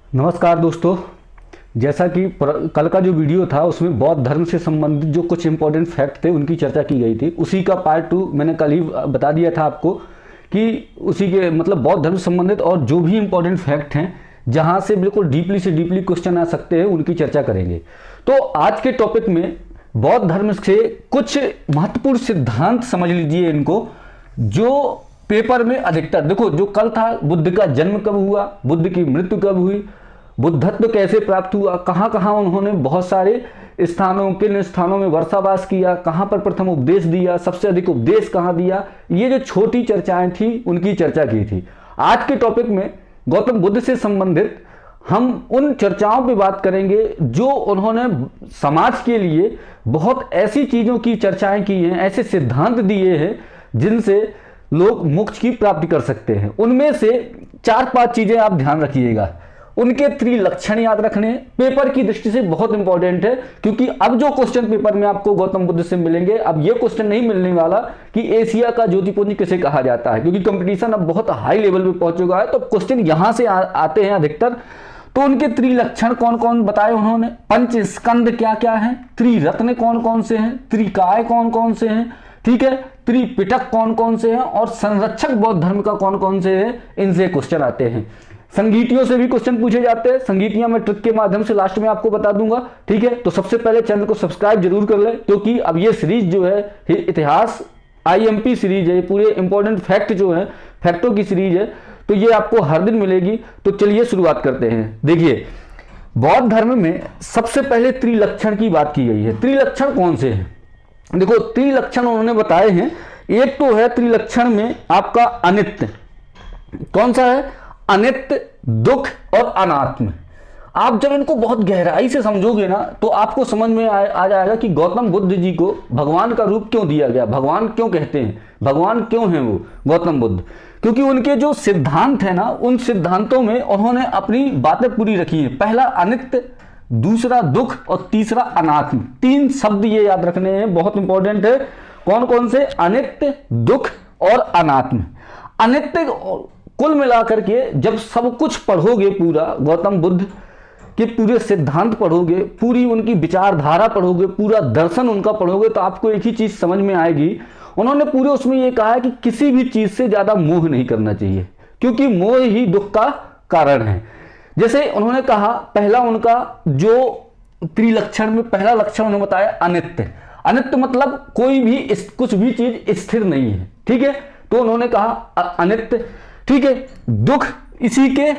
नमस्कार दोस्तों। जैसा कि कल का जो वीडियो था उसमें बौद्ध धर्म से संबंधित जो कुछ इंपॉर्टेंट फैक्ट थे उनकी चर्चा की गई थी। उसी का पार्ट 2 मैंने कल ही बता दिया था आपको कि उसी के मतलब बौद्ध धर्म से संबंधित और जो भी इंपॉर्टेंट फैक्ट हैं जहां से बिल्कुल डीपली से डीपली क्वेश्चन आ सकते हैं उनकी चर्चा करेंगे। तो आज के टॉपिक में बौद्ध धर्म से कुछ महत्वपूर्ण सिद्धांत समझ लीजिए इनको, जो पेपर में अधिकतर देखो। जो कल था, बुद्ध का जन्म कब हुआ, बुद्ध की मृत्यु कब हुई, बुद्धत्व कैसे प्राप्त हुआ, कहाँ कहाँ उन्होंने बहुत सारे स्थानों किन स्थानों में वर्षावास किया, कहाँ पर प्रथम उपदेश दिया, सबसे अधिक उपदेश कहाँ दिया, ये जो छोटी चर्चाएं थी उनकी चर्चा की थी। आज के टॉपिक में गौतम बुद्ध से संबंधित हम उन चर्चाओं पे बात करेंगे जो उन्होंने समाज के लिए बहुत ऐसी चीजों की चर्चाएं की हैं, ऐसे सिद्धांत दिए हैं जिनसे लोग मोक्ष की प्राप्ति कर सकते हैं। उनमें से 4-5 चीजें आप ध्यान रखिएगा। उनके 3 लक्षण याद रखने पेपर की दृष्टि से बहुत इंपॉर्टेंट है, क्योंकि अब जो क्वेश्चन पेपर में आपको गौतम बुद्ध से मिलेंगे, अब ये क्वेश्चन नहीं मिलने वाला कि एशिया का ज्योतिपुंज किसे कहा जाता है, क्योंकि कंपटीशन अब बहुत हाई लेवल पे पहुंच चुका है। तो क्वेश्चन यहां से आते हैं अधिकतर। तो उनके 3 लक्षण कौन कौन बताए उन्होंने, पंच स्कंद क्या क्या है, त्रिरत्न कौन कौन से हैं, त्रिकाय कौन कौन से हैं, ठीक है, त्रिपिटक कौन कौन से हैं, और संरक्षक बौद्ध धर्म का कौन कौन से हैं, इनसे क्वेश्चन आते हैं। संगीतियों से भी क्वेश्चन पूछे जाते हैं। संगीतियां मैं ट्रिक के माध्यम से लास्ट में आपको बता दूंगा, ठीक है। तो सबसे पहले चैनल को सब्सक्राइब जरूर कर ले, क्योंकि अब ये सीरीज जो है इतिहास IMP सीरीज है, पूरे इंपॉर्टेंट फैक्ट जो है फैक्टों की सीरीज है, तो ये आपको हर दिन मिलेगी। तो चलिए शुरुआत करते हैं। देखिए, बौद्ध धर्म में सबसे पहले त्रिलक्षण की बात की गई है। त्रिलक्षण कौन से हैं? देखो, त्रिलक्षण उन्होंने बताए हैं। एक तो है त्रिलक्षण में आपका अनित्य। कौन सा है? अनित्य, दुख और अनात्म। आप जब इनको बहुत गहराई से समझोगे ना तो आपको समझ में आ जाएगा कि गौतम बुद्ध जी को भगवान का रूप क्यों दिया गया, भगवान क्यों कहते हैं, भगवान क्यों हैं वो गौतम बुद्ध। क्योंकि उनके जो सिद्धांत है ना, उन सिद्धांतों में उन्होंने अपनी बातें पूरी रखी हैं। पहला अनित्य, दूसरा दुख और तीसरा अनात्म। 3 शब्द ये याद रखने हैं, बहुत इंपॉर्टेंट है। कौन कौन से? अनित्य, दुख और अनात्म। अनित्य कुल मिलाकर के जब सब कुछ पढ़ोगे, पूरा गौतम बुद्ध के पूरे सिद्धांत पढ़ोगे, पूरी उनकी विचारधारा पढ़ोगे, पूरा दर्शन उनका पढ़ोगे, तो आपको एक ही चीज समझ में आएगी। उन्होंने पूरे उसमें यह कहा है कि किसी भी चीज से ज्यादा मोह नहीं करना चाहिए, क्योंकि मोह ही दुख का कारण है। जैसे उन्होंने कहा, पहला उनका जो त्रिलक्षण में पहला लक्षण उन्होंने बताया अनित्य। अनित्य मतलब कोई भी कुछ भी चीज स्थिर नहीं है, ठीक है। तो उन्होंने कहा अनित्य, ठीक है। दुख, इसी के